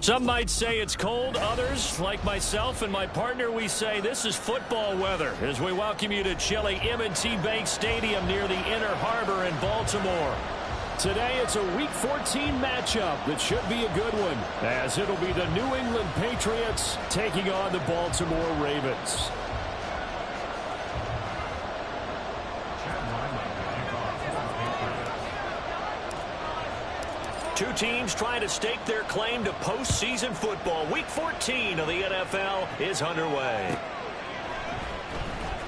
Some might say it's cold. Others, like myself and my partner, we say this is football weather as we welcome you to chilly M&T Bank Stadium near the Inner Harbor in Baltimore. Today it's a Week 14 matchup that should be a good one, as it'll be the New England Patriots taking on the Baltimore Ravens. Two teams trying to stake their claim to postseason football. Week 14 of the NFL is underway.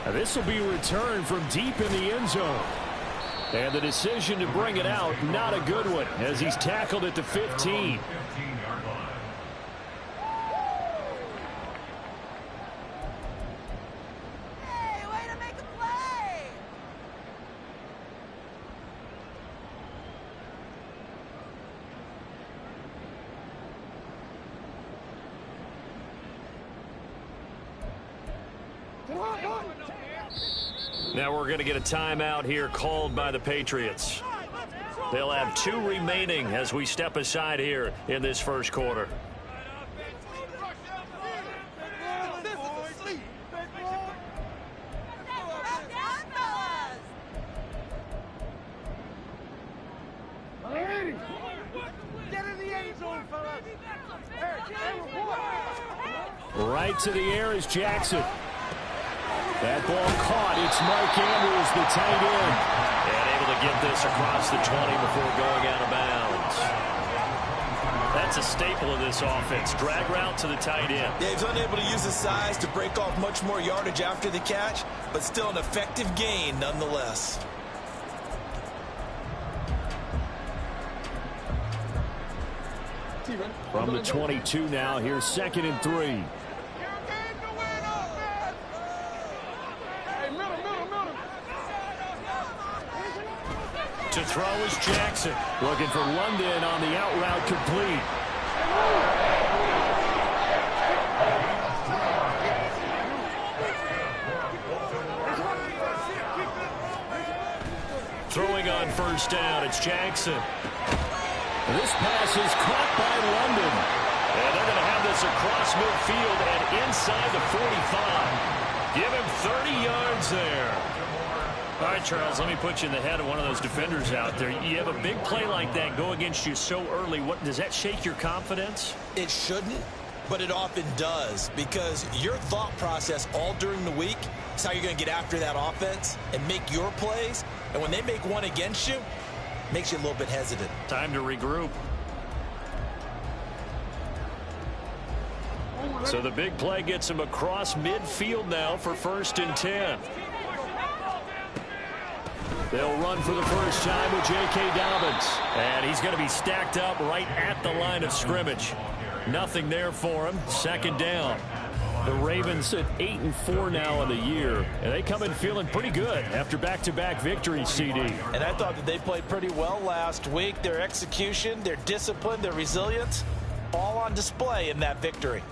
This will be a return from deep in the end zone. And the decision to bring it out, not a good one, as he's tackled at the 15. Now we're going to get a timeout here called by the Patriots. They'll have 2 remaining as we step aside here in this first quarter. Right to the air is Jackson. That ball caught. It's Mark Andrews, the tight end. And able to get this across the 20 before going out of bounds. That's a staple of this offense. Drag route to the tight end. Yeah, he's unable to use his size to break off much more yardage after the catch, but still an effective gain nonetheless. From the 22 now, here's 2nd and 3. To throw is Jackson. Looking for London on the out route complete. Throwing on first down, it's Jackson. This pass is caught by London. And they're going to have this across midfield and inside the 45. Give him 30 yards there. All right, Charles, let me put you in the head of one of those defenders out there. You have a big play like that go against you so early. What does that shake your confidence? It shouldn't, but it often does, because your thought process all during the week is how you're going to get after that offense and make your plays. And when they make one against you, it makes you a little bit hesitant. Time to regroup. So the big play gets him across midfield now for 1st and 10. They'll run for the first time with J.K. Dobbins. And he's going to be stacked up right at the line of scrimmage. Nothing there for him. 2nd down. The Ravens at 8-4 now in the year. And they come in feeling pretty good after back-to-back victories, CD. And I thought that they played pretty well last week. Their execution, their discipline, their resilience, all on display in that victory.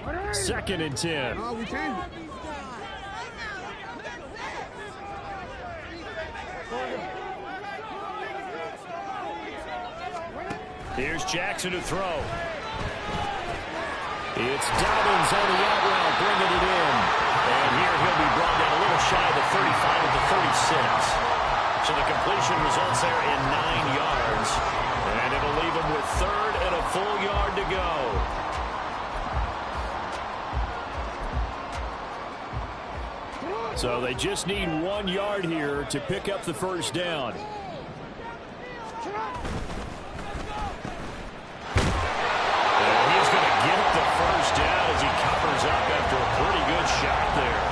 2nd and 10. Here's Jackson to throw. It's Dobbins on the out route, bringing it in. And here he'll be brought down a little shy of the 35 at the 36. So the completion results there in 9 yards. And it'll leave him with 3rd and a full yard to go. So they just need 1 yard here to pick up the first down. Down as he covers up after a pretty good shot there.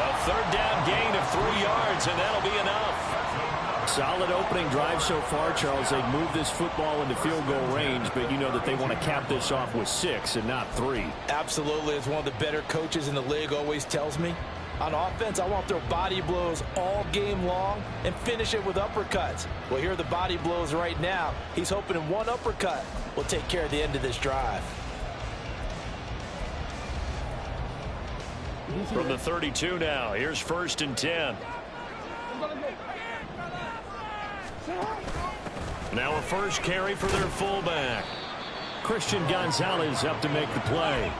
A 3rd down gain of 3 yards, and that'll be enough. Solid opening drive so far, Charles. They've moved this football into field goal range, but you know that they want to cap this off with 6 and not 3. Absolutely. As one of the better coaches in the league always tells me, on offense, I want to throw body blows all game long and finish it with uppercuts. Well, here are the body blows right now. He's hoping in one uppercut will take care of the end of this drive. From the 32 now, here's 1st and 10. Now a first carry for their fullback. Christian Gonzalez up to make the play.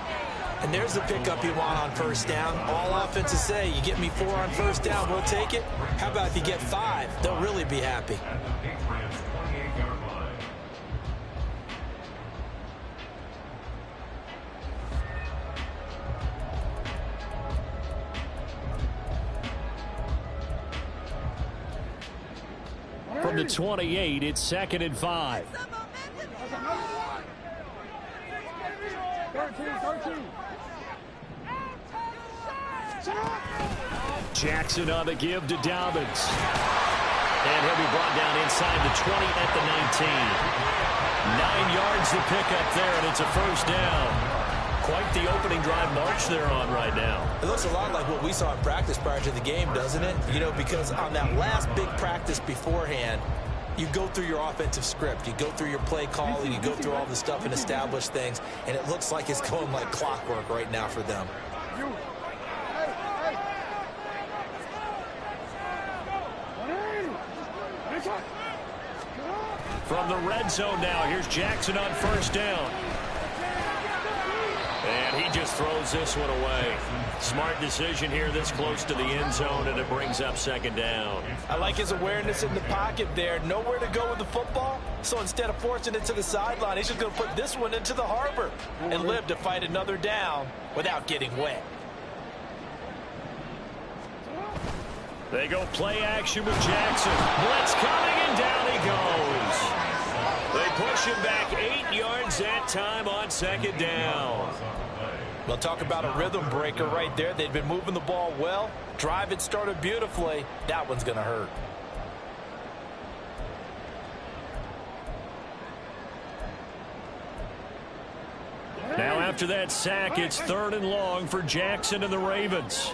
And there's the pickup you want on first down. All offenses say, you get me 4 on first down, we'll take it. How about if you get 5? They'll really be happy. From the 28, it's 2nd and 5. Jackson on the give to Dobbins. And he'll be brought down inside the 20 at the 19. 9 yards to pick up there, and it's a first down. Quite the opening drive march they're on right now. It looks a lot like what we saw in practice prior to the game, doesn't it? You know, because on that last big practice beforehand, you go through your offensive script. You go through your play calling. You go through all the stuff and establish things. And it looks like it's going like clockwork right now for them. From the red zone now, here's Jackson on first down. And he just throws this one away. Smart decision here this close to the end zone, and it brings up 2nd down. I like his awareness in the pocket there. Nowhere to go with the football. So instead of forcing it to the sideline, he's just going to put this one into the harbor and live to fight another down without getting wet. They go play action with Jackson. Blitz coming, and down he goes. They push him back 8 yards that time on 2nd down. Well, talk about a rhythm breaker right there. They've been moving the ball well. Drive had started beautifully. That one's going to hurt. Now after that sack, it's 3rd and long for Jackson and the Ravens.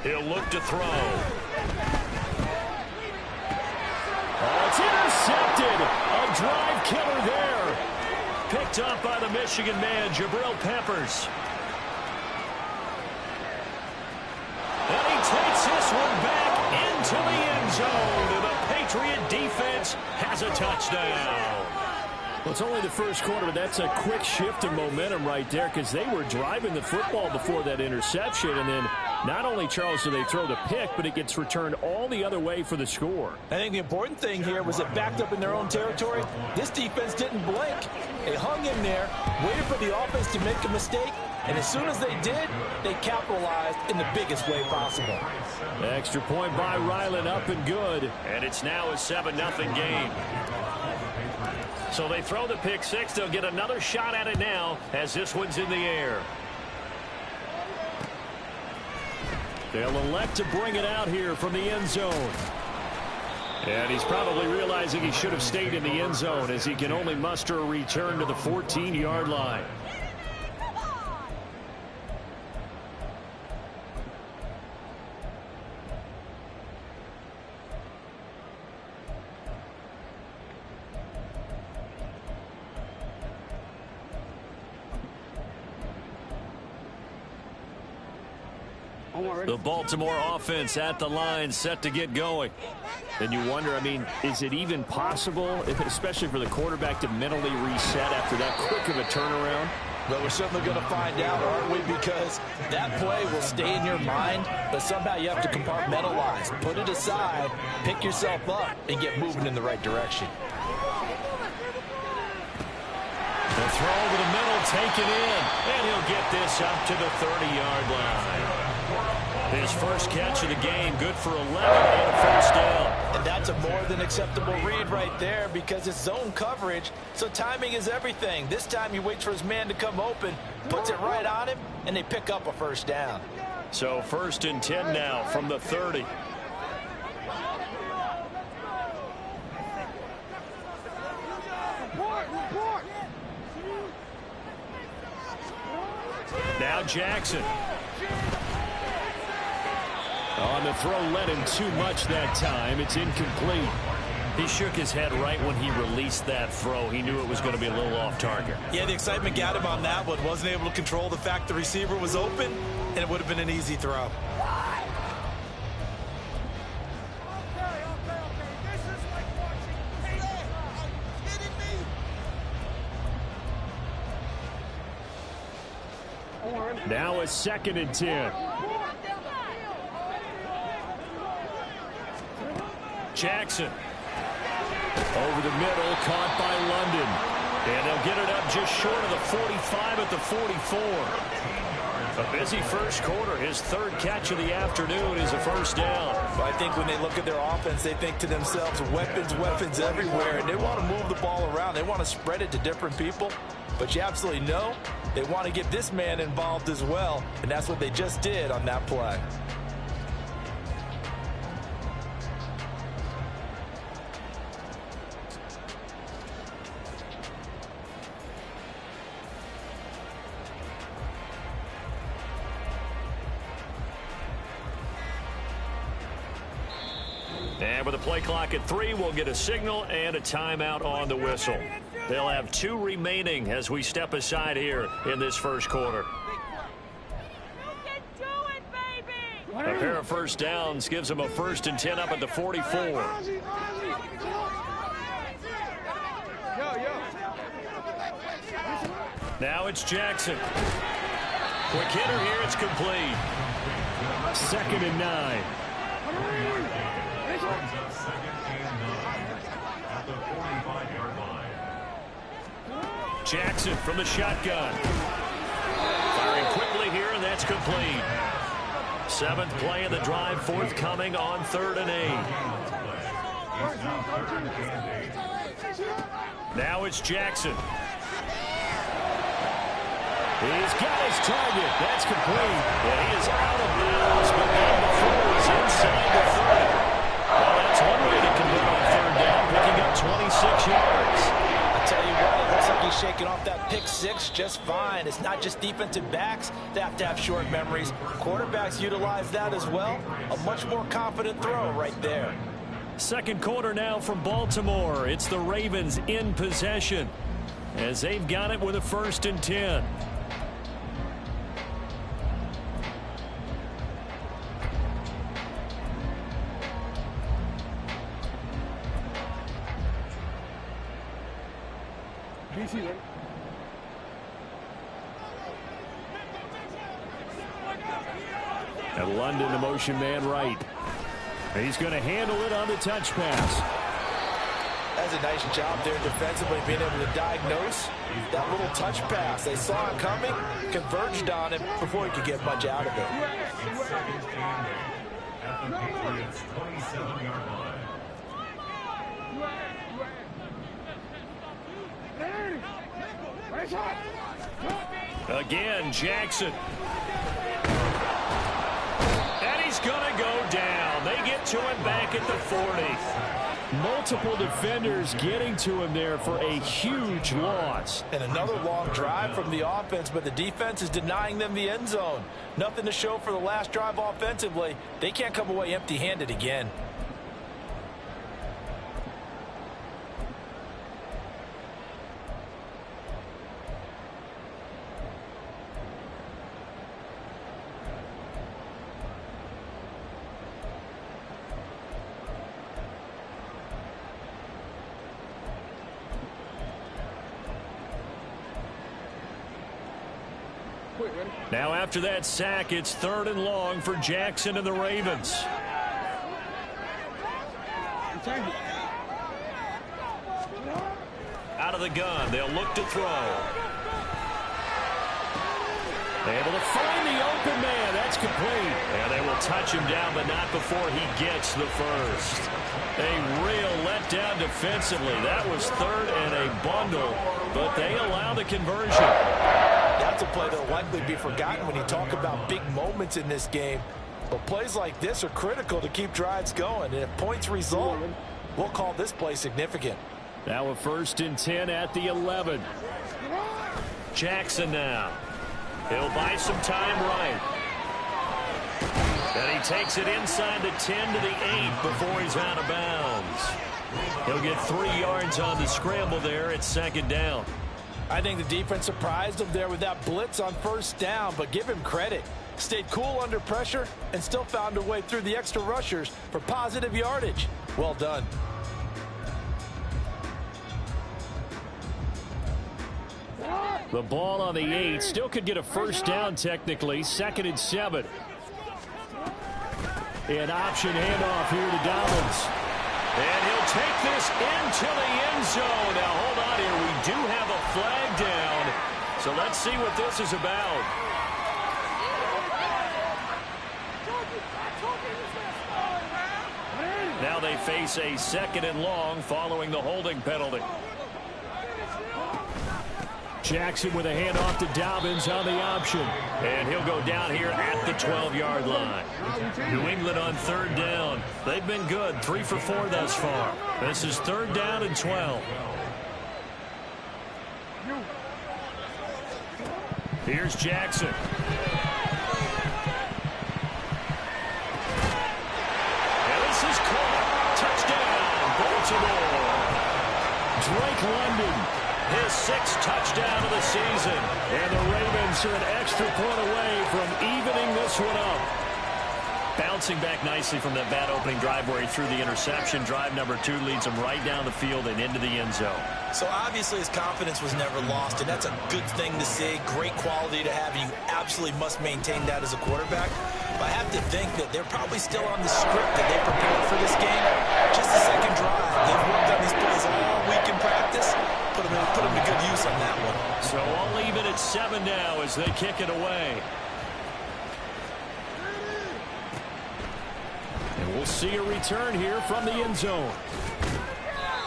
He'll look to throw. Oh, it's intercepted. A drive killer there. Picked up by the Michigan man, Jabril Peppers. And he takes this one back into the end zone. And the Patriot defense has a touchdown. Well, it's only the first quarter, but that's a quick shift in momentum right there because they were driving the football before that interception. And then not only, Charles, do they throw the pick, but it gets returned all the other way for the score. I think the important thing here was it backed up in their own territory. This defense didn't blink. They hung in there, waited for the offense to make a mistake, and as soon as they did, they capitalized in the biggest way possible. Extra point by Ryland, up and good. And it's now a 7-0 game. So they throw the pick six. They'll get another shot at it now as this one's in the air. They'll elect to bring it out here from the end zone. And he's probably realizing he should have stayed in the end zone as he can only muster a return to the 14-yard line. The Baltimore offense at the line, set to get going. And you wonder, I mean, is it even possible, especially for the quarterback, to mentally reset after that quick of a turnaround? Well, we're certainly going to find out, aren't we? Because that play will stay in your mind, but somehow you have to compartmentalize. Put it aside, pick yourself up, and get moving in the right direction. The throw over the middle, taken in, and he'll get this up to the 30-yard line. His first catch of the game, good for 11 and a first down. And that's a more than acceptable read right there because it's zone coverage, so timing is everything. This time he waits for his man to come open, puts it right on him, and they pick up a first down. So 1st and 10 now from the 30. Now Jackson. On the throw, led him too much that time. It's incomplete. He shook his head right when he released that throw. He knew it was going to be a little off target. Yeah, the excitement got him on that one. Wasn't able to control the fact the receiver was open, and and it would have been an easy throw. Now a 2nd and 10. Jackson. Over the middle, caught by London. And they'll get it up just short of the 45 at the 44. A busy first quarter. His 3rd catch of the afternoon is a first down. Well, I think when they look at their offense, they think to themselves, weapons, weapons everywhere. And they want to move the ball around. They want to spread it to different people. But you absolutely know they want to get this man involved as well. And that's what they just did on that play. And with the play clock at 3, we'll get a signal and a timeout on the whistle. They'll have 2 remaining as we step aside here in this first quarter. A pair of first downs gives them a 1st and 10 up at the 44. Now it's Jackson. Quick hitter here, it's complete. 2nd and 9. Jackson from the shotgun. Firing quickly here, and that's complete. 7th play of the drive, forthcoming on 3rd and 8. Now it's Jackson. He's got his target. That's complete. And he is out of bounds, but then the throw is inside the 30. Well, that's one way to convert on 3rd down, picking up 26 yards. I tell you what, it looks like he's shaking off that pick 6 just fine. It's not just defensive backs that have to have short memories. Quarterbacks utilize that as well. A much more confident throw right there. 2nd quarter now from Baltimore. It's the Ravens in possession as they've got it with a 1st and 10. And London, the motion man right. He's going to handle it on the touch pass. That's a nice job there defensively, being able to diagnose that little touch pass. They saw it coming, converged on it before he could get much out of it. Again, Jackson. And he's going to go down. They get to him back at the 40. Multiple defenders getting to him there for a huge loss. And another long drive from the offense, but the defense is denying them the end zone. Nothing to show for the last drive offensively. They can't come away empty-handed again. Now after that sack, it's 3rd and long for Jackson and the Ravens. Out of the gun, they'll look to throw. Able to find the open man. That's complete. And they will touch him down, but not before he gets the first. A real letdown defensively. That was 3rd and a bundle, but they allow the conversion. That's a play that will likely be forgotten when you talk about big moments in this game. But plays like this are critical to keep drives going. And if points result, we'll call this play significant. Now a 1st and 10 at the 11. Jackson now. He'll buy some time right. And he takes it inside the 10 to the 8 before he's out of bounds. He'll get 3 yards on the scramble there at 2nd down. I think the defense surprised him there with that blitz on 1st down, but give him credit. Stayed cool under pressure and still found a way through the extra rushers for positive yardage. Well done. The ball on the 8. Still could get a first down technically. 2nd and 7. An option handoff here to Dobbins. And he'll take this into the end zone. Now hold on here. We do have a flag down. So let's see what this is about. Now they face a 2nd and long following the holding penalty. Jackson with a handoff to Dobbins on the option. And he'll go down here at the 12-yard line. New England on 3rd down. They've been good, 3 for 4 thus far. This is 3rd down and 12. Here's Jackson. And this is caught. Touchdown, Baltimore. Drake London. His 6th touchdown of the season. And the Ravens are an extra point away from evening this one up. Bouncing back nicely from that bad opening drive where he threw the interception. Drive number 2 leads him right down the field and into the end zone. So obviously his confidence was never lost, and that's a good thing to see. Great quality to have, and you absolutely must maintain that as a quarterback. But I have to think that they're probably still on the script that they prepared for this game. Just the 2nd drive. They've worked on these plays all week in practice. Put them to good use on that one. So I'll leave it at 7 now as they kick it away. And we'll see a return here from the end zone.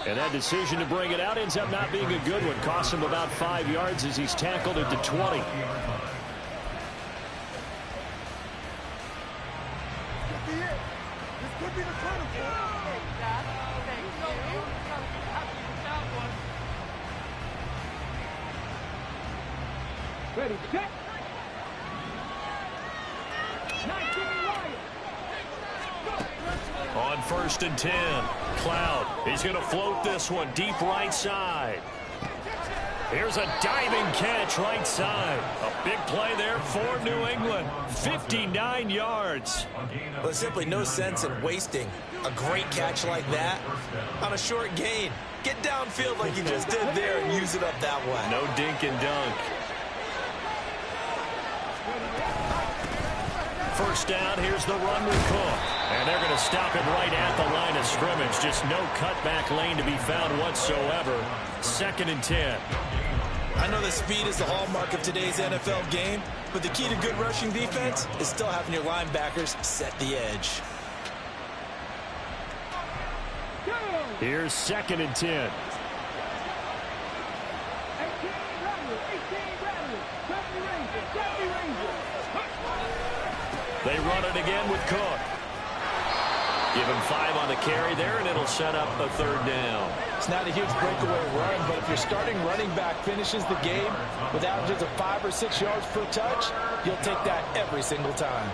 And that decision to bring it out ends up not being a good one. Costs him about 5 yards as he's tackled at the 20. Ready, set. On 1st and 10, Cloud. He's going to float this one deep right side. Here's a diving catch right side. A big play there for New England. 59 yards. Well, there's simply no sense in wasting a great catch like that on a short gain. Get downfield like you just did there and use it up that way. No dink and dunk. 1st down, here's the run with Cook. And they're going to stop him right at the line of scrimmage. Just no cutback lane to be found whatsoever. 2nd and 10. I know that speed is the hallmark of today's NFL game, but the key to good rushing defense is still having your linebackers set the edge. Here's 2nd and 10. They run it again with Cook. Give him 5 on the carry there, and it'll set up a 3rd down. It's not a huge breakaway run, but if your starting running back finishes the game with averages of 5 or 6 yards per touch, you'll take that every single time.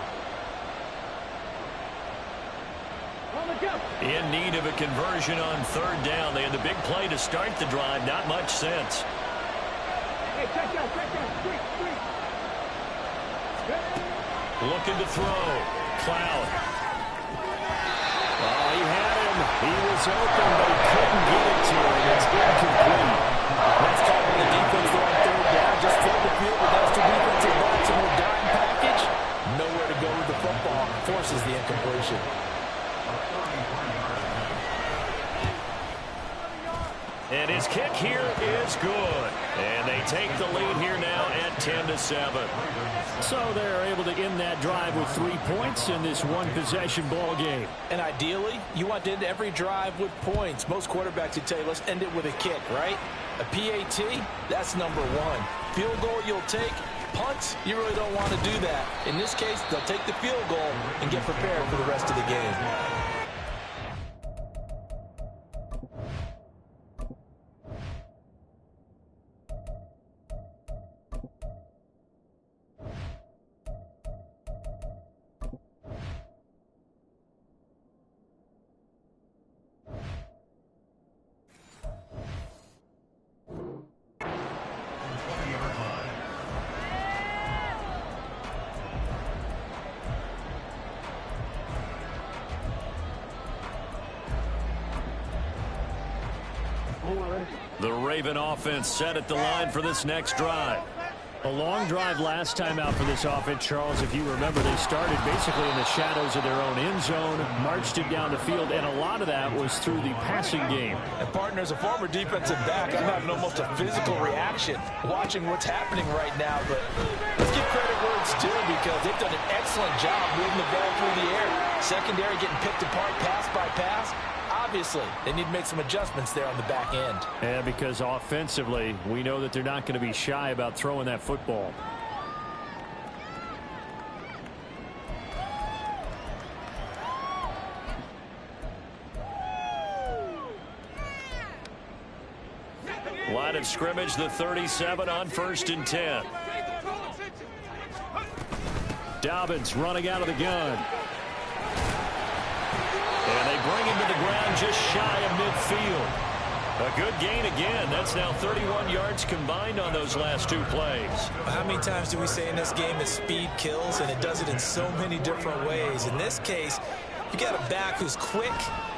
In need of a conversion on 3rd down. They had the big play to start the drive. Not much sense. Hey, check down, quick. Looking to throw. Cloud. Oh, he had him. He was open, but he couldn't get it to him. It's incomplete. That's called when the defense on 3rd down. Just flip the field with those 2 defensive backs in their dime package. Nowhere to go with the football. Forces the incompletion. And his kick here is good. And they take the lead here now at 10-7. So they're able to end that drive with 3 points in this one-possession ball game. And ideally, you want to end every drive with points. Most quarterbacks would tell you, let's end it with a kick, right? A PAT, that's number 1. Field goal you'll take. Punts, you really don't want to do that. In this case, they'll take the field goal and get prepared for the rest of the game. The Raven offense set at the line for this next drive. A long drive last time out for this offense, Charles. If you remember, they started basically in the shadows of their own end zone, marched it down the field, and a lot of that was through the passing game. And partner, as a former defensive back, I'm having almost a physical reaction watching what's happening right now. But let's give credit where it's due, because they've done an excellent job moving the ball through the air. Secondary getting picked apart pass by pass. Obviously, they need to make some adjustments there on the back end. Yeah, because offensively, we know that they're not going to be shy about throwing that football. Line of scrimmage, the 37 on 1st and 10. Dobbins running out of the gun. And they bring him to the ground just shy of midfield. A good gain again. That's now 31 yards combined on those last two plays. How many times do we say in this game that speed kills, and it does it in so many different ways? In this case, you got a back who's quick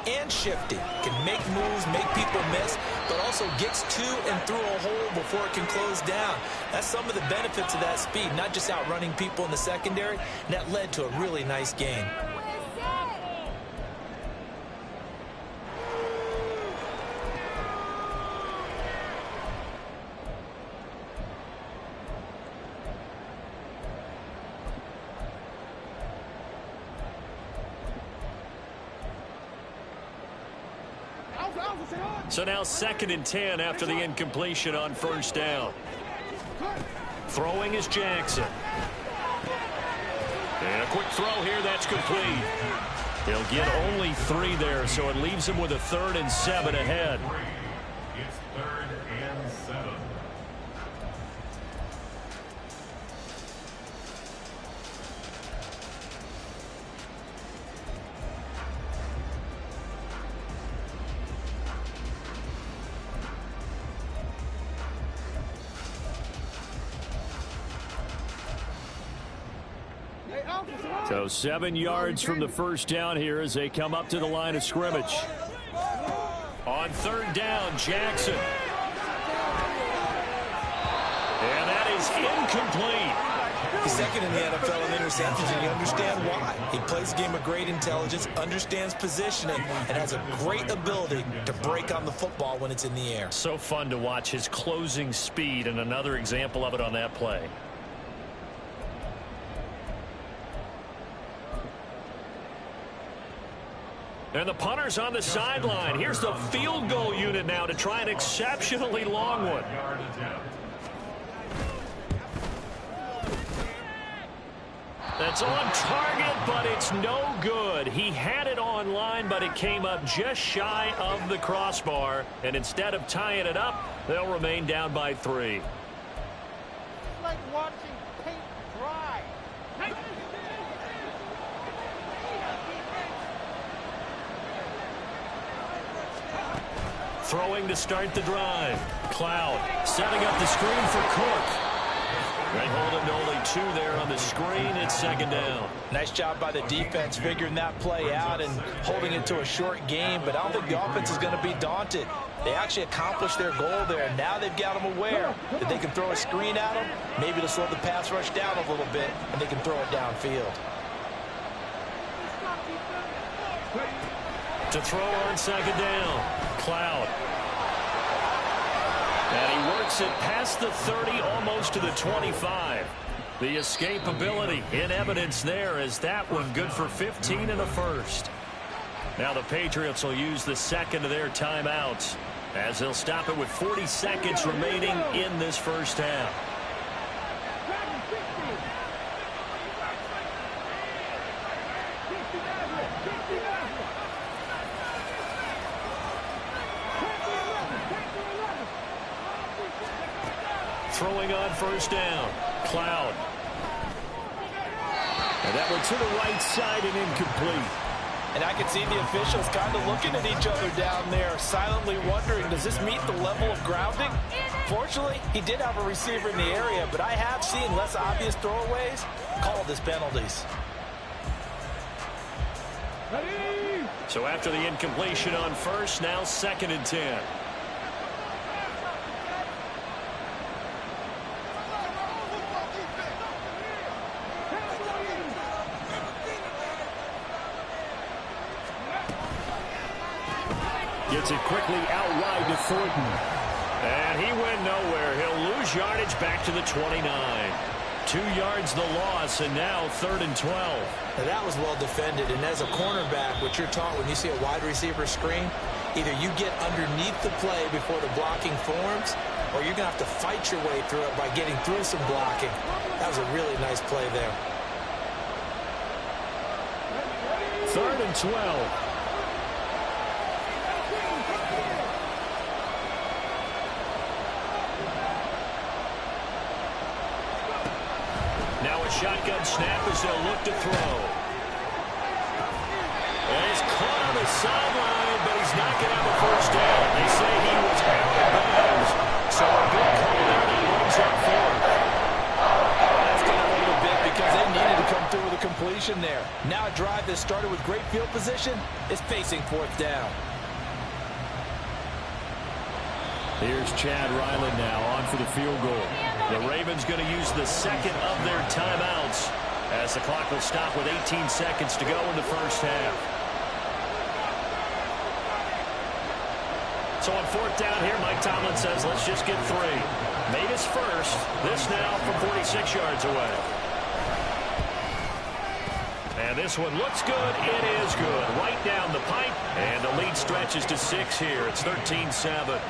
and shifty, can make moves, make people miss, but also gets to and through a hole before it can close down. That's some of the benefits of that speed, not just outrunning people in the secondary, and that led to a really nice gain. So now 2nd and 10 after the incompletion on 1st down. Throwing is Jackson. And a quick throw here, that's complete. He'll get only 3 there, so it leaves him with a 3rd and 7 ahead. It's 3rd and 7. So 7 yards from the 1st down here as they come up to the line of scrimmage. On 3rd down, Jackson. And that is incomplete. He's 2nd in the NFL in interceptions, and you understand why. He plays a game of great intelligence, understands positioning, and has a great ability to break on the football when it's in the air. So fun to watch his closing speed, and another example of it on that play. And the punter's on the sideline. Here's the field goal unit now to try an exceptionally long one. That's on target, but it's no good. He had it on line, but it came up just shy of the crossbar. And instead of tying it up, they'll remain down by 3. It's like watching paint dry. Throwing to start the drive. Cloud setting up the screen for Cook. They hold him to only 2 there on the screen. It's 2nd down. Nice job by the defense figuring that play out and holding it to a short game, but I don't think the offense is going to be daunted. They actually accomplished their goal there. Now they've got them aware that they can throw a screen at them, maybe to slow the pass rush down a little bit, and they can throw it downfield. To throw on 2nd down. Cloud. And he works it past the 30, almost to the 25. The escapability in evidence there as that one good for 15 and a first. Now the Patriots will use the 2nd of their timeouts as they'll stop it with 40 seconds remaining in this 1st half. Throwing on 1st down. Cloud. And that one to the right side and incomplete. And I can see the officials kind of looking at each other down there, silently wondering, does this meet the level of grounding? Fortunately, he did have a receiver in the area, but I have seen less obvious throwaways called as penalties. So after the incompletion on 1st, now 2nd and 10. Gets it quickly out wide to Thornton. And he went nowhere. He'll lose yardage back to the 29. 2 yards the loss, and now 3rd and 12. Now that was well defended, and as a cornerback, what you're taught when you see a wide receiver screen, either you get underneath the play before the blocking forms, or you're going to have to fight your way through it by getting through some blocking. That was a really nice play there. 3rd and 12. Now a shotgun snap as they'll look to throw. And he's caught on the sideline, but he's not going to have a first down. They say he was out of bounds. So a good call there that brings up 4th. That's going to hold a bit because they needed to come through with a completion there. Now a drive that started with great field position is facing 4th down. Here's Chad Ryland now on for the field goal. The Ravens going to use the second of their timeouts as the clock will stop with 18 seconds to go in the first half. So on 4th down here, Mike Tomlin says, let's just get 3. Made his first. This now from 46 yards away. And this one looks good. It is good. Right down the pipe. And the lead stretches to 6 here. It's 13-7.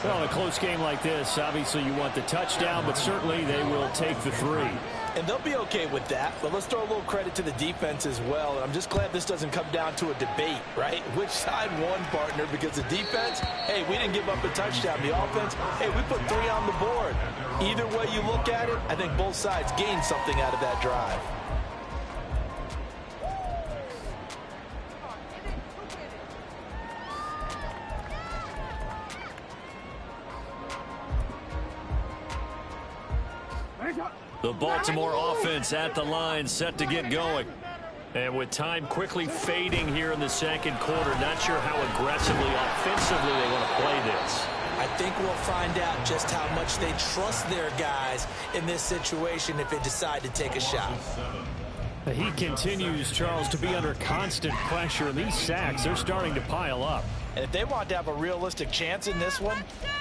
Well, in a close game like this, obviously you want the touchdown, but certainly they will take the 3. And they'll be okay with that. But let's throw a little credit to the defense as well. And I'm just glad this doesn't come down to a debate, right? Which side won, partner? Because the defense, hey, we didn't give up a touchdown. The offense, hey, we put 3 on the board. Either way you look at it, I think both sides gained something out of that drive. The Baltimore offense at the line, set to get going. And with time quickly fading here in the second quarter, not sure how aggressively, offensively they want to play this. I think we'll find out just how much they trust their guys in this situation if they decide to take a shot. He continues, Charles, to be under constant pressure. These sacks, they're starting to pile up. And if they want to have a realistic chance in this one,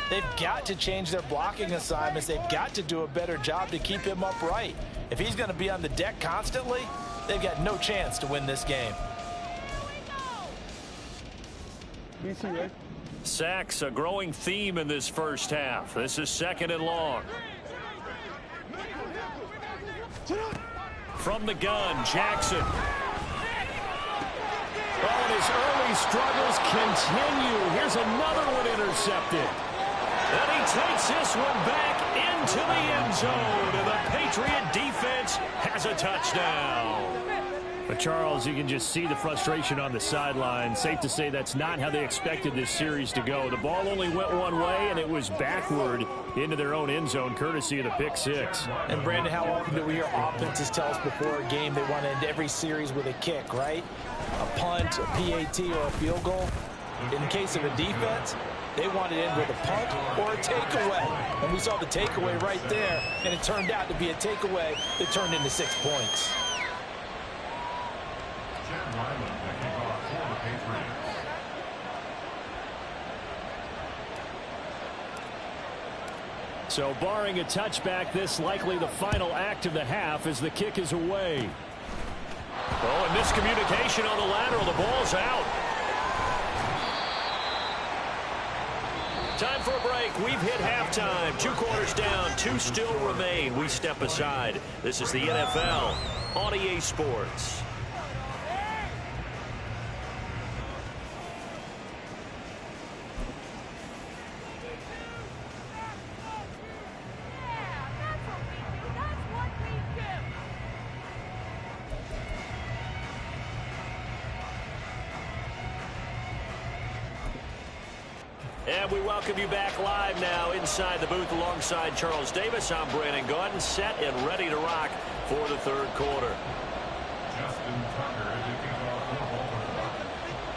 they've got to change their blocking assignments. They've got to do a better job to keep him upright. If he's going to be on the deck constantly, they've got no chance to win this game. Sacks, a growing theme in this first half. This is 2nd and long. From the gun, Jackson. Oh, and his early struggles continue. Here's another one intercepted. And he takes this one back into the end zone. And the Patriot defense has a touchdown. But, Charles, you can just see the frustration on the sideline. Safe to say that's not how they expected this series to go. The ball only went one way, and it was backward into their own end zone, courtesy of the pick 6. And, Brandon, how often do we hear offenses tell us before a game they want to end every series with a kick, right? A punt, a PAT, or a field goal. In the case of a defense, they want to end with a punt or a takeaway. And we saw the takeaway right there, and it turned out to be a takeaway that turned into 6 points. So barring a touchback, this likely the final act of the half as the kick is away. Oh, and miscommunication on the lateral. The ball's out. Time for a break. We've hit halftime. 2 quarters down. 2 still remain. We step aside. This is the NFL on EA Sports. And we welcome you back live now inside the booth alongside Charles Davis. I'm Brandon Gaudin, set and ready to rock for the 3rd quarter.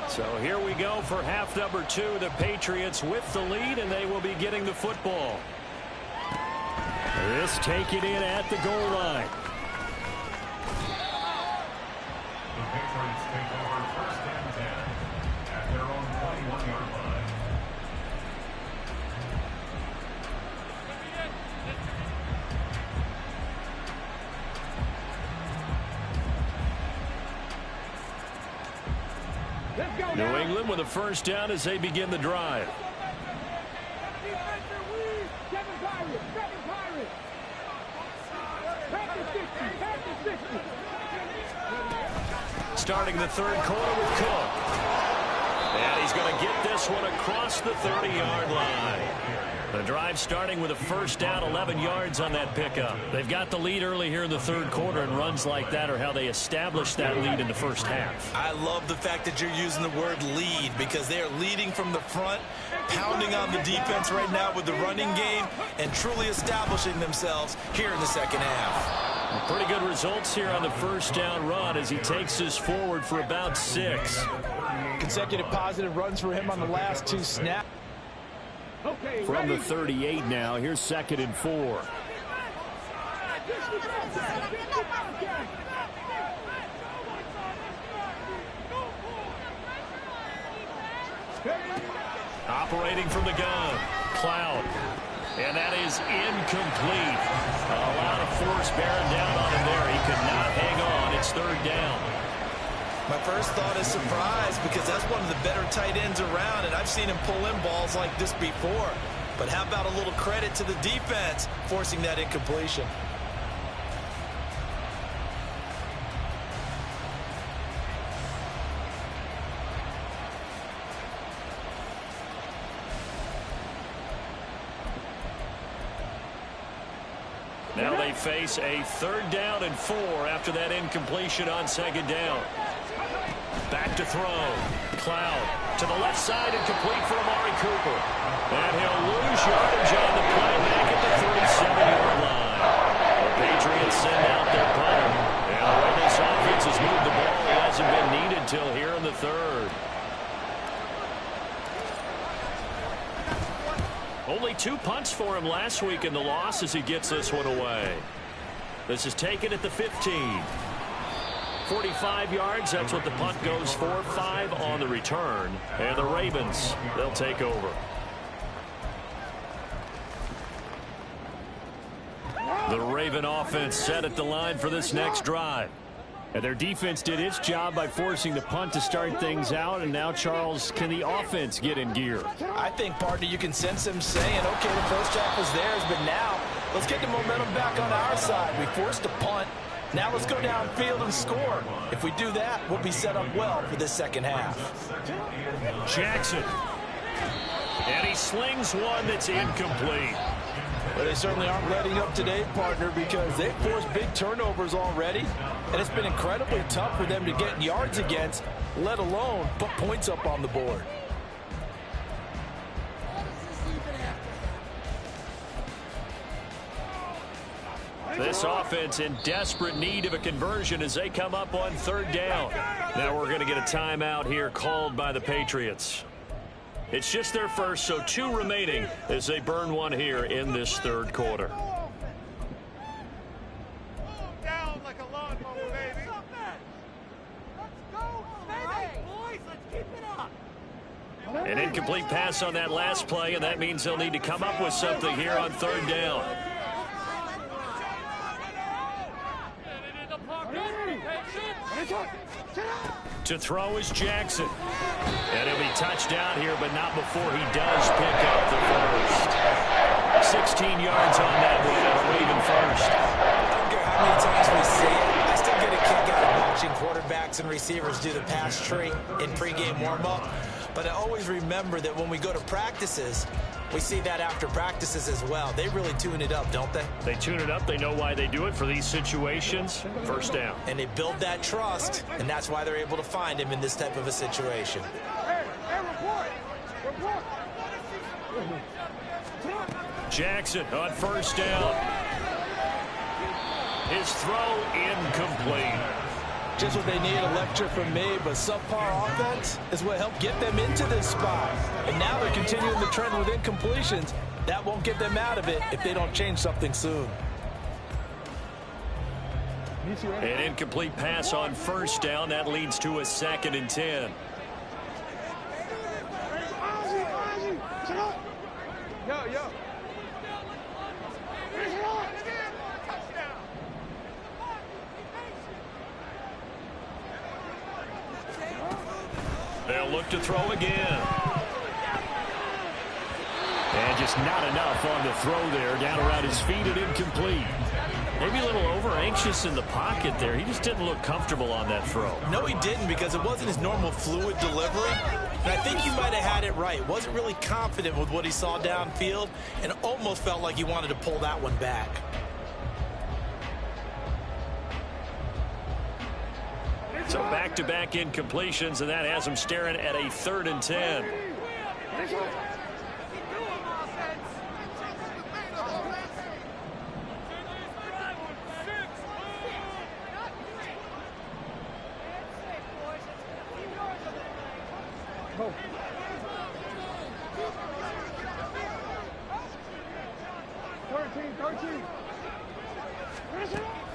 So here we go for half number 2. The Patriots with the lead, and they will be getting the football. This taken in at the goal line. The Patriots take over 1st and 10 at their own 21-yard line. New England with a first down as they begin the drive. Starting the third quarter with Cook. And he's going to get this one across the 30-yard line. The drive starting with a first down, 11 yards on that pickup. They've got the lead early here in the third quarter, and runs like that are how they establish that lead in the first half. I love the fact that you're using the word lead, because they are leading from the front, pounding on the defense right now with the running game, and truly establishing themselves here in the second half. Pretty good results here on the first down run as he takes us forward for about 6. Consecutive positive runs for him on the last 2 snaps. From the 38 now, here's 2nd and 4. Operating from the gun, Cloud. And that is incomplete. A lot of force bearing down on him there. He could not hang on. It's 3rd down. My first thought is surprise, because that's one of the better tight ends around, and I've seen him pull in balls like this before. But how about a little credit to the defense forcing that incompletion? Now they face a 3rd down and 4 after that incompletion on 2nd down. Back to throw. Cloud to the left side and complete for Amari Cooper. And he'll lose yardage on the play back at the 37-yard line. The Patriots send out their punter. And the way this offense has moved the ball, it hasn't been needed till here in the 3rd. Only 2 punts for him last week in the loss as he gets this one away. This is taken at the 15. 45 yards, that's what the punt goes for. 5 on the return. And the Ravens, they'll take over. The Raven offense set at the line for this next drive. And their defense did its job by forcing the punt to start things out. And now, Charles, can the offense get in gear? I think, partner, you can sense them saying, okay, the first half was theirs, but now let's get the momentum back on our side. We forced a punt. Now let's go downfield and score. If we do that, we'll be set up well for this second half. Jackson. And he slings one that's incomplete. But they certainly aren't letting up today, partner, because they've forced big turnovers already. And it's been incredibly tough for them to get yards against, let alone put points up on the board. This offense in desperate need of a conversion as they come up on 3rd down. Now we're going to get a timeout here called by the Patriots. It's just their first, so 2 remaining as they burn one here in this 3rd quarter. Down like a lawnmower, baby. Let's go, baby. Boys, let's keep it up. An incomplete pass on that last play, and that means they'll need to come up with something here on 3rd down. To throw is Jackson. And he'll be touched down here, but not before he does pick up the first. 16 yards on that one, and a Raven first. I don't care how many times we see it, I still get a kick out of watching quarterbacks and receivers do the pass tree in pregame warm-up. But I always remember that when we go to practices, we see that after practices as well. They really tune it up, don't they? They tune it up. They know why they do it for these situations. First down. And they build that trust, and that's why they're able to find him in this type of a situation. Jackson on first down. His throw incomplete. Just what they need, a lecture from me, but subpar offense is what helped get them into this spot. And now they're continuing the trend with incompletions. That won't get them out of it if they don't change something soon. An incomplete pass on first down. That leads to a 2nd and 10. Yo. They'll look to throw again. And just not enough on the throw there. Down around his feet and incomplete. Maybe a little over-anxious in the pocket there. He just didn't look comfortable on that throw. No, he didn't, because it wasn't his normal fluid delivery. And I think you might have had it right. Wasn't really confident with what he saw downfield and almost felt like he wanted to pull that one back. So back-to-back incompletions, and that has him staring at a 3rd and 10.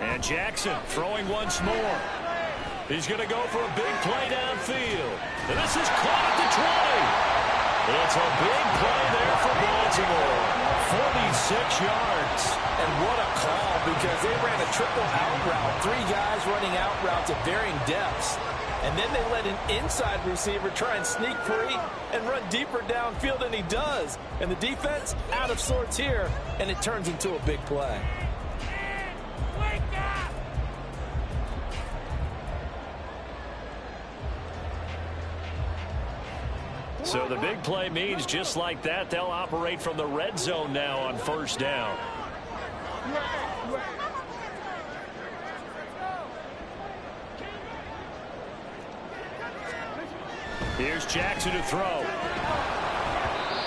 And Jackson throwing once more. He's going to go for a big play downfield. And this is caught at the 20. It's a big play there for Baltimore. 46 yards. And what a call, because they ran a triple out route. 3 guys running out routes at varying depths. And then they let an inside receiver try and sneak free and run deeper downfield, and he does. And the defense out of sorts here, and it turns into a big play. So the big play means just like that, they'll operate from the red zone now on 1st down. Here's Jackson to throw.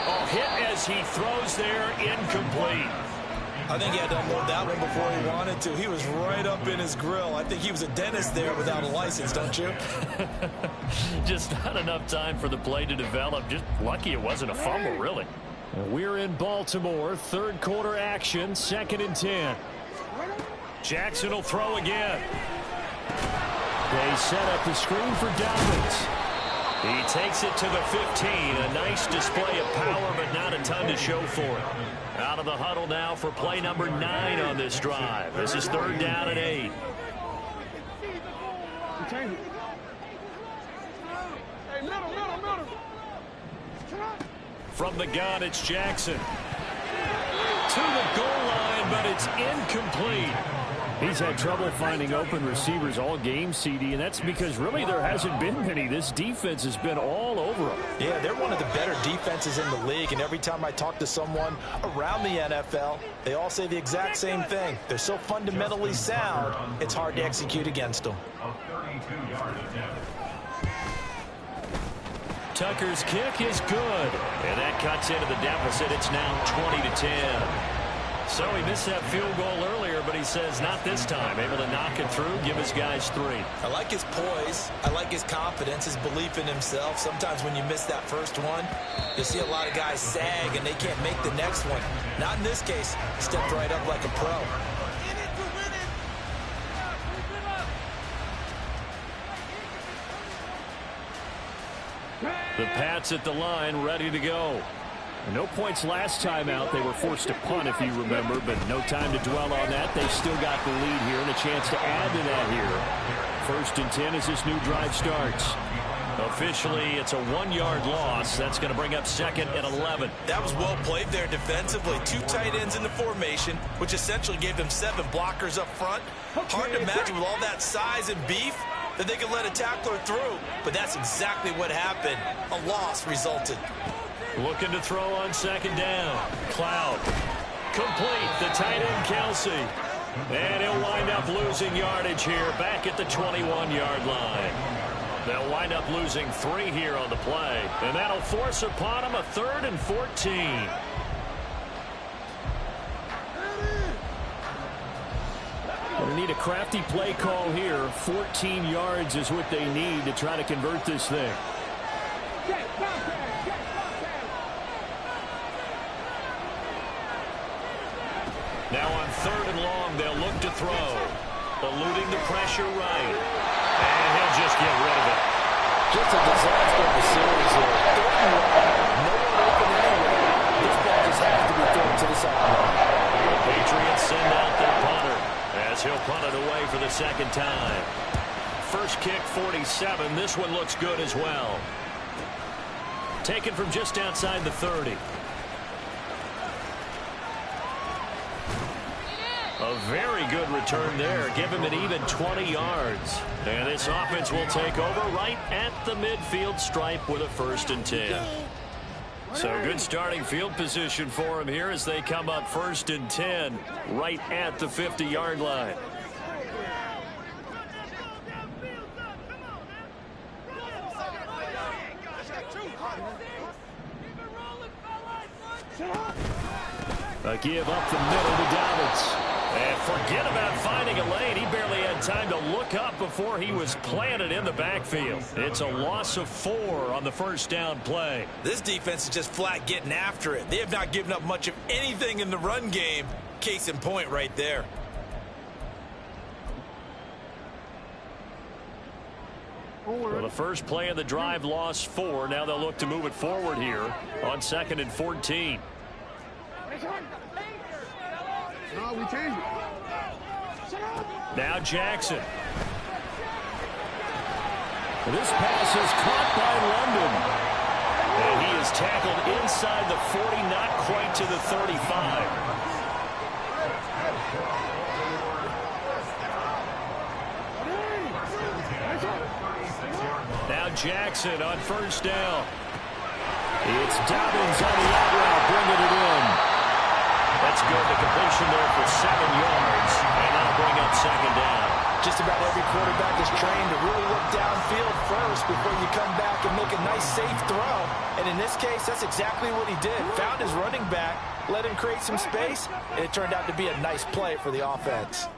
Oh, hit as he throws there, incomplete. I think he had to unload that one before he wanted to. He was right up in his grill. I think he was a dentist there without a license, don't you? Just not enough time for the play to develop. Just lucky it wasn't a fumble, really. We're in Baltimore. 3rd quarter action. 2nd and 10. Jackson will throw again. They set up the screen for Dobbins. He takes it to the 15. A nice display of power, but not a ton to show for it. Out of the huddle now for play number 9 on this drive. This is 3rd down and 8. From the gun, it's Jackson. To the goal line, but it's incomplete. He's had trouble finding open receivers all game, CD, and that's because really there hasn't been many. This defense has been all over them. Yeah, they're one of the better defenses in the league, and every time I talk to someone around the NFL, they all say the exact same thing. They're so fundamentally sound, it's hard to execute against them. Tucker's kick is good, and that cuts into the deficit. It's now 20-10. So he missed that field goal earlier, but he says not this time. Able to knock it through, give his guys 3. I like his poise. I like his confidence, his belief in himself. Sometimes when you miss that first one, you see a lot of guys sag and they can't make the next one. Not in this case. Stepped right up like a pro. The Pats at the line, ready to go. No points last time out. They were forced to punt, if you remember, but no time to dwell on that. They still got the lead here and a chance to add to that here. 1st and 10 as this new drive starts. Officially, it's a 1-yard loss. That's going to bring up 2nd and 11. That was well played there defensively. 2 tight ends in the formation, which essentially gave them 7 blockers up front. Hard to imagine with all that size and beef that they could let a tackler through, but that's exactly what happened. A loss resulted. Looking to throw on 2nd down. Cloud. Complete. The tight end, Kelsey. And he'll wind up losing yardage here back at the 21-yard line. They'll wind up losing 3 here on the play. And that'll force upon him a 3rd and 14. They need a crafty play call here. 14 yards is what they need to try to convert this thing. Now on 3rd and long, they'll look to throw. Eluding the pressure right. And he'll just get rid of it. Just a disaster of the series here. 3rd and long, no one open anywhere. This ball just has to be thrown to the sideline. The Patriots send out their punter as he'll punt it away for the 2nd time. First kick, 47. This one looks good as well. Taken from just outside the 30. A very good return there. Give him an even 20 yards. And this offense will take over right at the midfield stripe with a 1st and 10. So good starting field position for him here as they come up 1st and 10 right at the 50-yard line. A give up the middle to Dobbins. And forget about finding a lane. He barely had time to look up before he was planted in the backfield. It's a loss of 4 on the 1st down play. This defense is just flat getting after it. They have not given up much of anything in the run game. Case in point right there. Well, the first play of the drive lost 4. Now they'll look to move it forward here on 2nd and 14. No, we changed it. Now Jackson. This pass is caught by London. And he is tackled inside the 40, not quite to the 35. Now Jackson on 1st down. It's Dobbins on the out route, bringing it in. That's good. The completion there for 7 yards. And that'll bring up 2nd down. Just about every quarterback is trained to really look downfield first before you come back and make a nice, safe throw. And in this case, that's exactly what he did. Found his running back, let him create some space, and it turned out to be a nice play for the offense.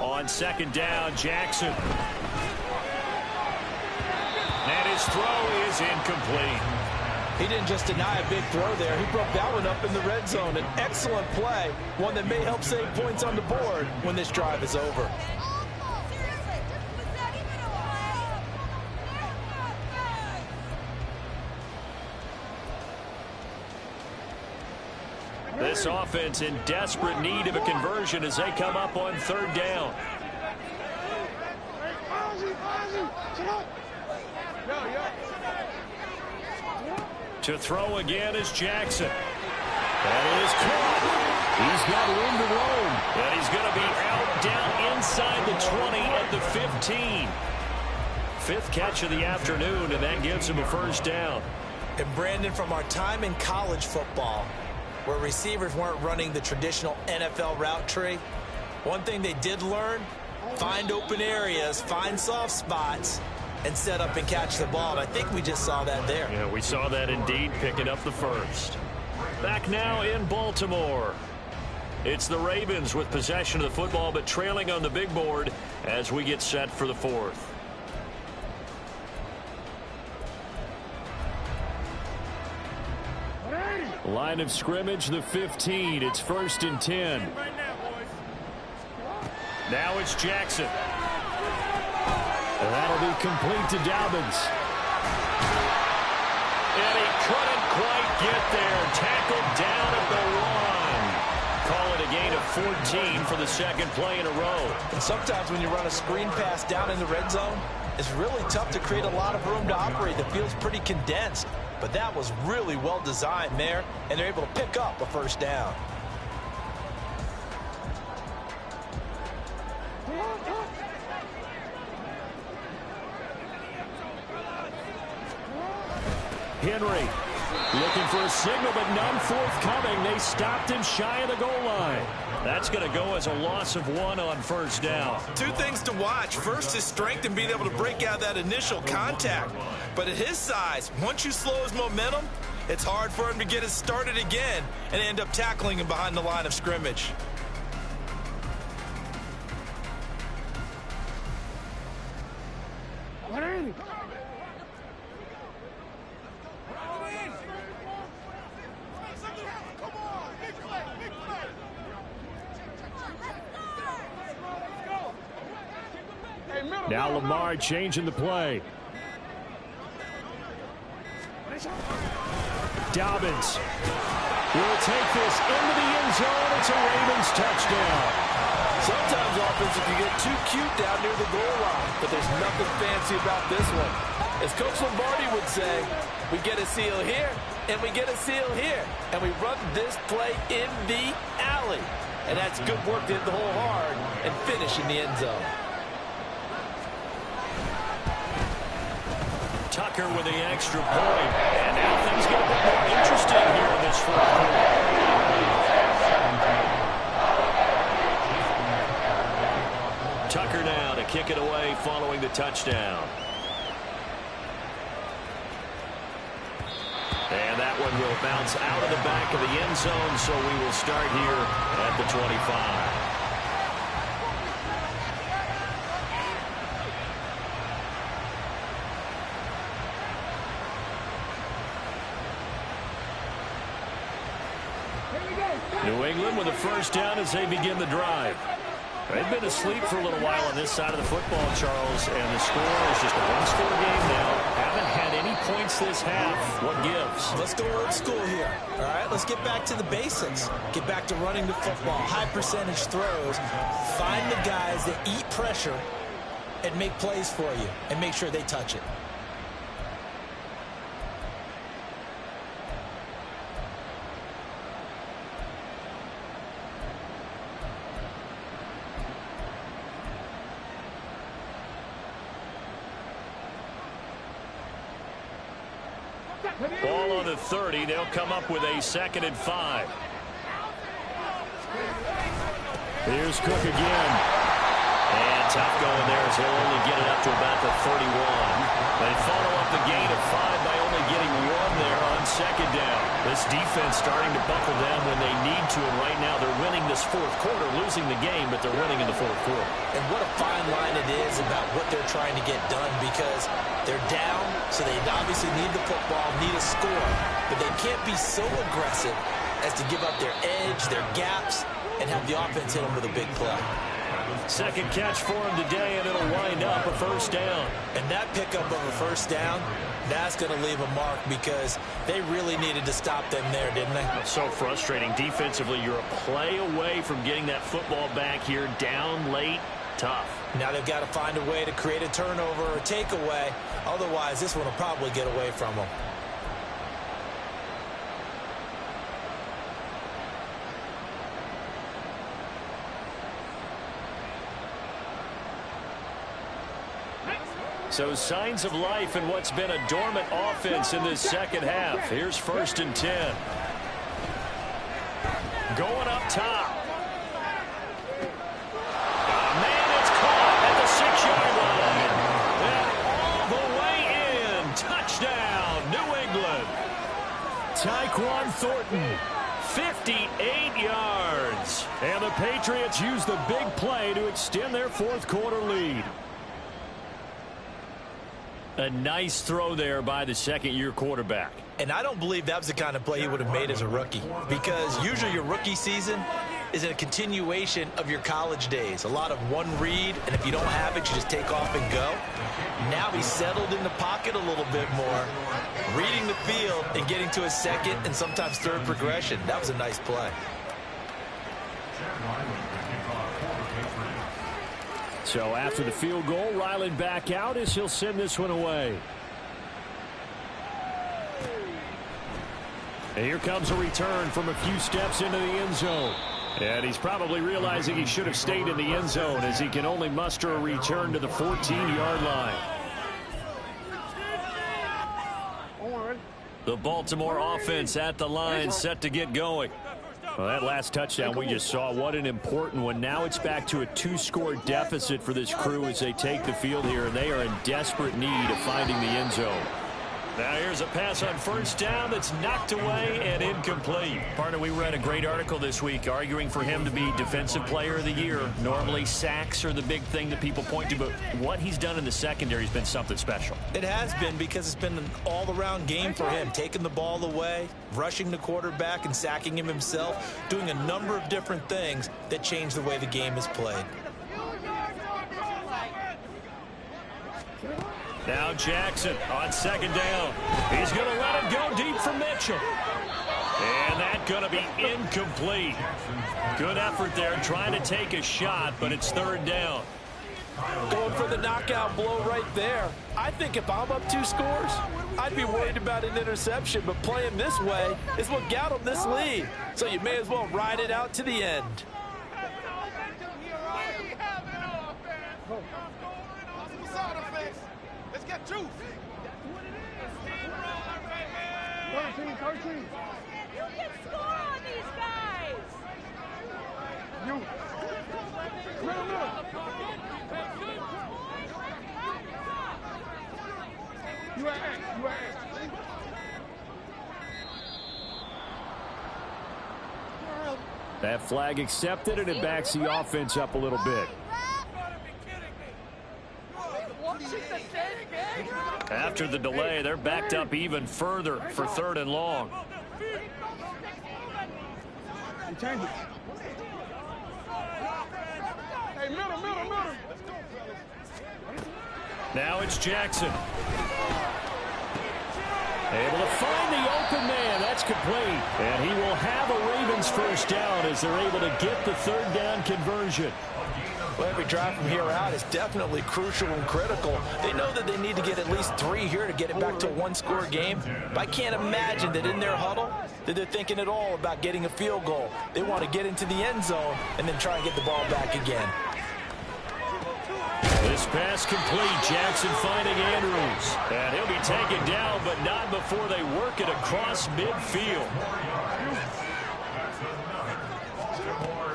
On 2nd down, Jackson. And his throw is incomplete. He didn't just deny a big throw there. He broke that one up in the red zone. An excellent play, one that may help save points on the board when this drive is over. This offense in desperate need of a conversion as they come up on 3rd down. To throw again is Jackson. That is caught. He's got room to roam. And he's going to be out down inside the 20 at the 15. 5th catch of the afternoon, and that gives him a 1st down. And Brandon, from our time in college football, where receivers weren't running the traditional NFL route tree, one thing they did learn, find open areas, find soft spots, and set up and catch the ball. And I think we just saw that there. Yeah, we saw that indeed, picking up the 1st. Back now in Baltimore. It's the Ravens with possession of the football, but trailing on the big board as we get set for the 4th. Line of scrimmage, the 15. It's 1st and 10. Now it's Jackson. That'll be complete to Dobbins. And he couldn't quite get there. Tackled down at the 1. Call it a gain of 14 for the 2nd play in a row. And sometimes when you run a screen pass down in the red zone, it's really tough to create a lot of room to operate. The field's pretty condensed. But that was really well designed there, and they're able to pick up a 1st down. Henry looking for a signal, but none forthcoming. They stopped him shy of the goal line. That's going to go as a loss of 1 on 1st down. 2 things to watch. First, his strength in being able to break out that initial contact. But at his size, once you slow his momentum, it's hard for him to get it started again and end up tackling him behind the line of scrimmage. Now Lamar changing the play. Dobbins will take this into the end zone. It's a Ravens touchdown. Sometimes offenses can get too cute down near the goal line, but there's nothing fancy about this one. As Coach Lombardi would say, we get a seal here, and we get a seal here, and we run this play in the alley. And that's good work to hit the hole hard and finish in the end zone. Tucker with the extra point. And now things get a bit more interesting here in this fourth quarter. Tucker now to kick it away following the touchdown. And that one will bounce out of the back of the end zone, so we will start here at the 25. New England with a first down as they begin the drive. They've been asleep for a little while on this side of the football, Charles, and the score is just a one-score game now. Haven't had any points this half. What gives? Let's go old school here. All right, let's get back to the basics. Get back to running the football, high percentage throws. Find the guys that eat pressure and make plays for you and make sure they touch it. Ball on the 30. They'll come up with a 2nd and 5. Here's Cook again. And tough going there as he'll only get it up to about the 31. They follow up the gain of 5 by only getting 1 there on 2nd down. This defense starting to buckle down when they need to, and right now they're winning this fourth quarter, losing the game, but they're winning in the fourth quarter. And what a fine line it is about what they're trying to get done, because they're down, so they obviously need the football, need a score, but they can't be so aggressive as to give up their edge, their gaps, and have the offense hit them with a big play. Second catch for him today, and it'll wind up a first down. And that pickup of a first down, that's going to leave a mark, because they really needed to stop them there, didn't they? So frustrating. Defensively, you're a play away from getting that football back here, down late, tough. Now they've got to find a way to create a turnover or takeaway. Otherwise, this one will probably get away from them. So signs of life in what's been a dormant offense in this second half. Here's 1st and 10. Going up top. Man, it's caught at the 6-yard line. And all the way in. Touchdown, New England. Tyquan Thornton, 58 yards. And the Patriots use the big play to extend their fourth quarter lead. A nice throw there by the second-year quarterback. And I don't believe that was the kind of play he would have made as a rookie, because usually your rookie season is a continuation of your college days. A lot of one read, and if you don't have it, you just take off and go. Now he's settled in the pocket a little bit more, reading the field and getting to his second and sometimes third progression. That was a nice play. So after the field goal, Ryland back out as he'll send this one away. And here comes a return from a few steps into the end zone. And he's probably realizing he should have stayed in the end zone, as he can only muster a return to the 14-yard line. The Baltimore offense at the line, set to get going. Well, that last touchdown we just saw, what an important one. Now it's back to a 2-score deficit for this crew as they take the field here, and they are in desperate need of finding the end zone. Now here's a pass on first down that's knocked away and incomplete. Partner, we read a great article this week arguing for him to be Defensive Player of the Year. Normally sacks are the big thing that people point to, but what he's done in the secondary has been something special. It has been, because it's been an all-around game for him, taking the ball away, rushing the quarterback and sacking him himself, doing a number of different things that change the way the game is played. Now Jackson on second down. He's going to let it go deep for Mitchell. And that's going to be incomplete. Good effort there, trying to take a shot, but it's third down. Going for the knockout blow right there. I think if I'm up 2 scores, I'd be worried about an interception, but playing this way is what got them this lead. So you may as well ride it out to the end. Let's get juice. 13, 13. You can score on these guys. You. Middle. You at X. That flag accepted, and it backs the offense up a little bit. After the delay, they're backed up even further for 3rd and long. You change it. Hey, middle. Now it's Jackson. Able to find the open man. That's complete. And he will have a Ravens first down as they're able to get the 3rd down conversion. Well, every drive from here out is definitely crucial and critical. They know that they need to get at least 3 here to get it back to a 1-score game. But I can't imagine that in their huddle that they're thinking at all about getting a field goal. They want to get into the end zone and then try and get the ball back again. This pass complete. Jackson finding Andrews. And he'll be taken down, but not before they work it across midfield.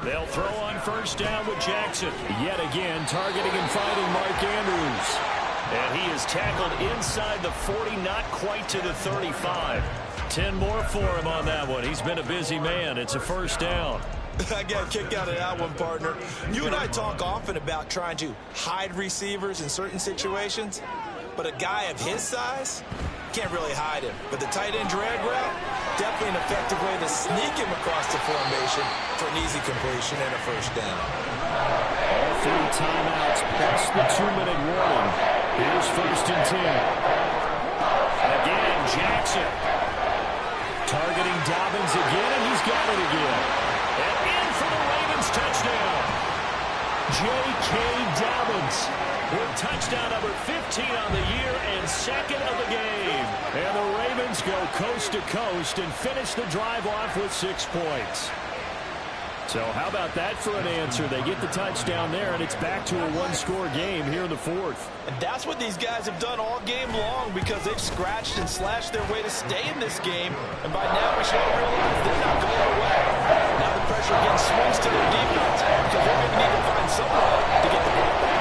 They'll throw on first down with Jackson. Yet again, targeting and finding Mark Andrews. And he is tackled inside the 40, not quite to the 35. 10 more for him on that one. He's been a busy man. It's a first down. I got a kick out of that one, partner. You and I talk often about trying to hide receivers in certain situations, but a guy of his size can't really hide him. But the tight end drag route, definitely an effective way to sneak him across the formation for an easy completion and a first down. All 3 timeouts plus the 2-minute warning. Here's 1st and 10. Again, Jackson. Targeting Dobbins again, and he's got it again. And in for the Ravens touchdown. J.K. Dobbins with touchdown number 15 on the year and 2nd of the game. And the Ravens go coast to coast and finish the drive off with 6 points. So how about that for an answer? They get the touchdown there, and it's back to a 1-score game here in the 4th. And that's what these guys have done all game long because they've scratched and slashed their way to stay in this game. And by now we should realize they're not going away. Now the pressure again swings to their defense because they're going to need to find some way to get the ball back.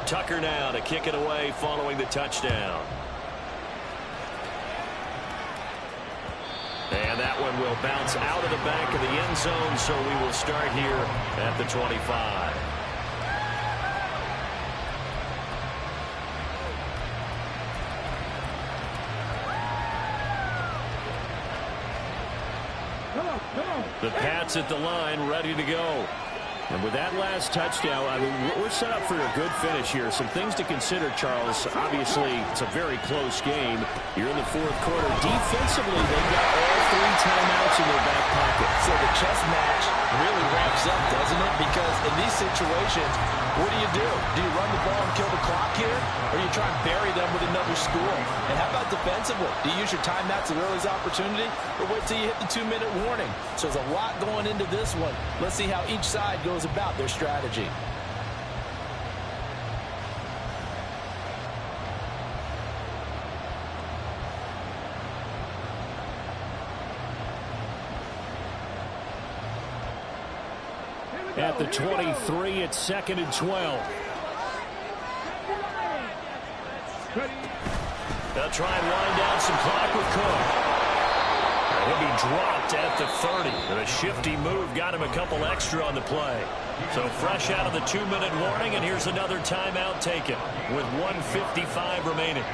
Tucker now to kick it away following the touchdown. And that one will bounce out of the back of the end zone, so we will start here at the 25. The Pats at the line, ready to go. And with that last touchdown, I mean, we're set up for a good finish here. Some things to consider, Charles. Obviously, it's a very close game. You're in the 4th quarter. Defensively, they've got all 3 timeouts in their back pocket. So the chess match really ramps up, doesn't it? Because in these situations, what do? Do you run the ball and kill the clock here? Or do you try and bury them with another score? And how about defensively? Do you use your timeouts at early's opportunity? Or wait till you hit the 2-minute warning? So there's a lot going into this one. Let's see how each side goes about their strategy. At the 23, it's 2nd and 12. They'll try and wind down some clock with Cook. He'll be dropped at the 30. And a shifty move got him a couple extra on the play. So fresh out of the 2-minute warning, and here's another timeout taken with 1:55 remaining.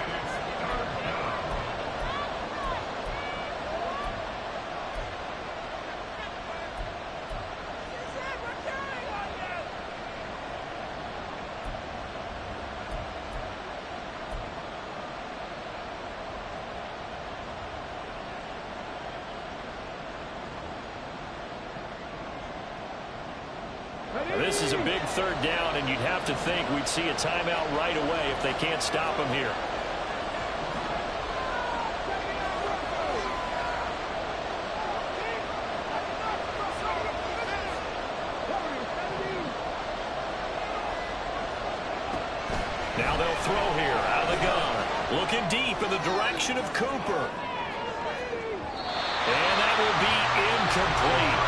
This is a big third down, and you'd have to think we'd see a timeout right away if they can't stop him here. Now they'll throw here out of the gun. Looking deep in the direction of Cooper. And that will be incomplete.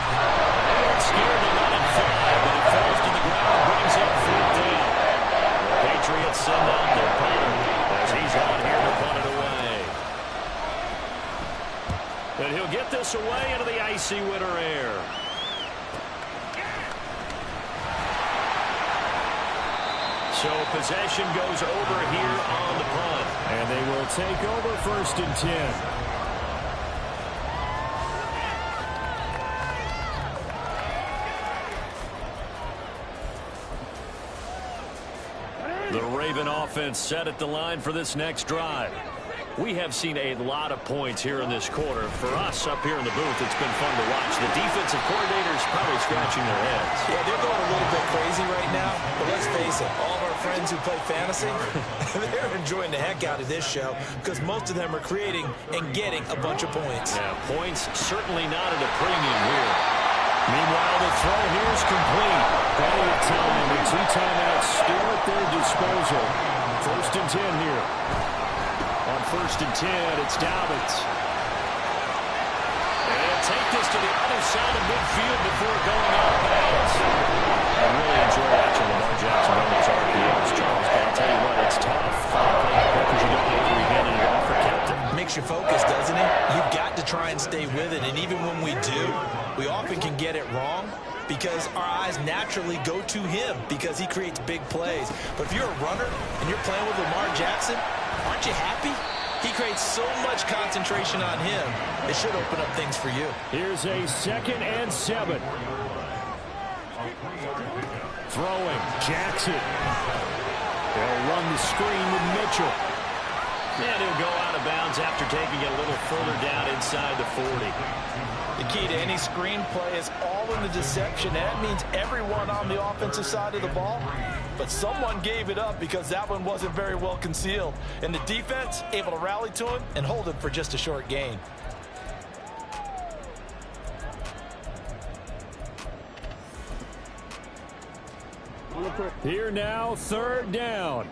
They weren't scared to let it fly, but it falls to the ground and brings up 4th down. The Patriots send out their punter as he's on here to punt it away. And he'll get this away into the icy winter air. So possession goes over here on the punt. And they will take over 1st and 10. The Raven offense set at the line for this next drive. We have seen a lot of points here in this quarter. For us up here in the booth, it's been fun to watch. The defensive coordinators probably scratching their heads. Yeah, they're going a little bit crazy right now. But let's face it, all of our friends who play fantasy, they're enjoying the heck out of this show because most of them are creating and getting a bunch of points. Yeah, points certainly not at a premium here. Meanwhile, the throw here is complete. Plenty of time with 2 timeouts still at their disposal. 1st and 10 here. On 1st and 10, it's Dobbins. And take this to the other side of midfield before going out of bounds. I really enjoy watching Lamar Jackson run those RPOs, Charles. But I'll tell you what, it's tough. Because you don't know where you're handing it off for captain. Makes you focus, doesn't it? You've got to try and stay with it. And even when we do, we often can get it wrong because our eyes naturally go to him because he creates big plays. But if you're a runner and you're playing with Lamar Jackson, aren't you happy? He creates so much concentration on him. It should open up things for you. Here's a 2nd and 7. Throwing, Jackson. They'll run the screen with Mitchell. And he'll go out of bounds after taking it a little further down inside the 40. The key to any screen play is all in the deception. That means everyone on the offensive side of the ball. But someone gave it up because that one wasn't very well concealed. And the defense able to rally to him and hold him for just a short gain. Here now, 3rd down.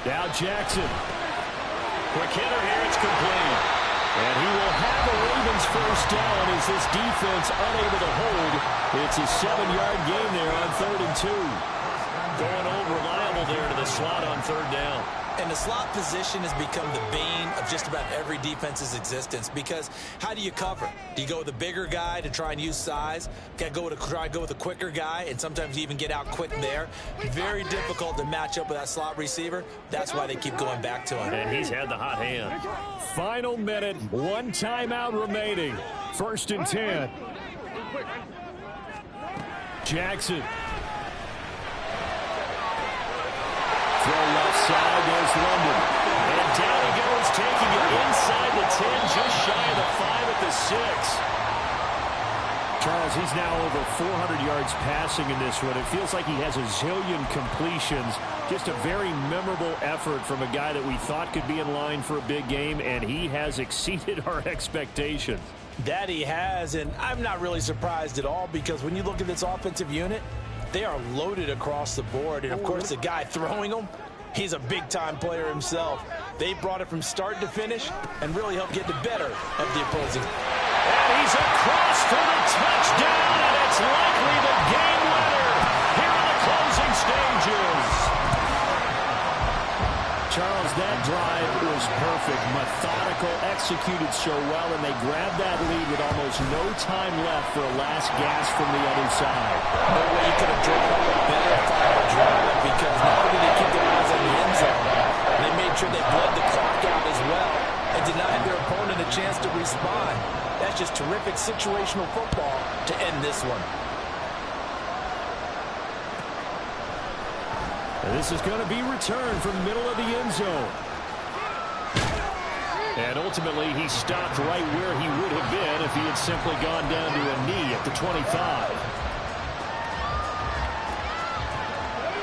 Now Jackson. Quick hitter here, it's complete. And he will have a Ravens 1st down as this defense unable to hold. It's a 7-yard gain there on 3rd and 2. Going old reliable there to the slot on 3rd down. And the slot position has become the bane of just about every defense's existence because how do you cover? Do you go with a bigger guy to try and use size? Got to try and go with a quicker guy, and sometimes you even get out quick there. Very difficult to match up with that slot receiver. That's why they keep going back to him. And he's had the hot hand. Final minute, 1 timeout remaining. 1st and 10. Jackson. Throw left side, there's London. And down he goes, taking it inside the 10, just shy of the 5 at the 6. Charles, he's now over 400 yards passing in this one. It feels like he has a zillion completions. Just a very memorable effort from a guy that we thought could be in line for a big game, and he has exceeded our expectations. That he has, and I'm not really surprised at all because when you look at this offensive unit, they are loaded across the board. And, of course, the guy throwing them, he's a big-time player himself. They brought it from start to finish and really helped get the better of the opposing. And he's across for the touchdown, and it's likely the game winner here in the closing that drive was perfect. Methodical, executed so well, and they grabbed that lead with almost no time left for a last gasp from the other side. No way you could have drawn up a better final drive, because not only did they keep their eyes on the end zone, they made sure they bled the clock out as well and denied their opponent a chance to respond. That's just terrific situational football to end this one. This is going to be returned from the middle of the end zone. And ultimately, he stopped right where he would have been if he had simply gone down to a knee at the 25.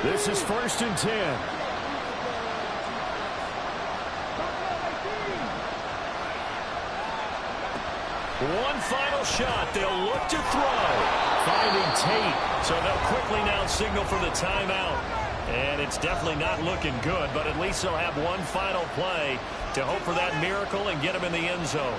This is 1st and 10. One final shot. They'll look to throw. Finding Tate. So they'll quickly now signal for the timeout. And it's definitely not looking good, but at least they'll have one final play to hope for that miracle and get him in the end zone.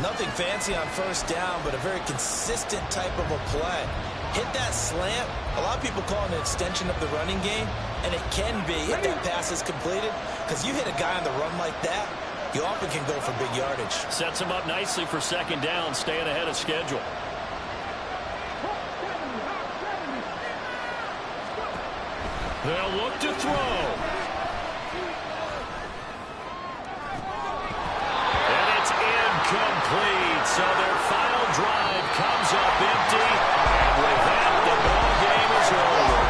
Nothing fancy on 1st down, but a very consistent type of a play. Hit that slant. A lot of people call it an extension of the running game, and it can be if that pass is completed, because you hit a guy on the run like that, you often can go for big yardage. Sets him up nicely for 2nd down, staying ahead of schedule. They'll look to throw. And it's incomplete. So their final drive comes up empty. And with that, the ball game is over.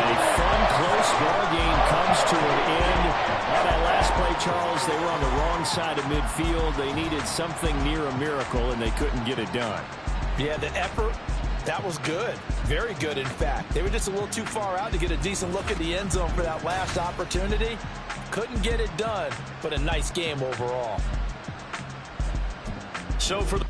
A fun, close ball game comes to an end. On that last play, Charles, they were on the wrong side of midfield. They needed something near a miracle, and they couldn't get it done. Yeah, the effort, that was good. Very good, in fact. They were just a little too far out to get a decent look at the end zone for that last opportunity. Couldn't get it done, but a nice game overall. So for the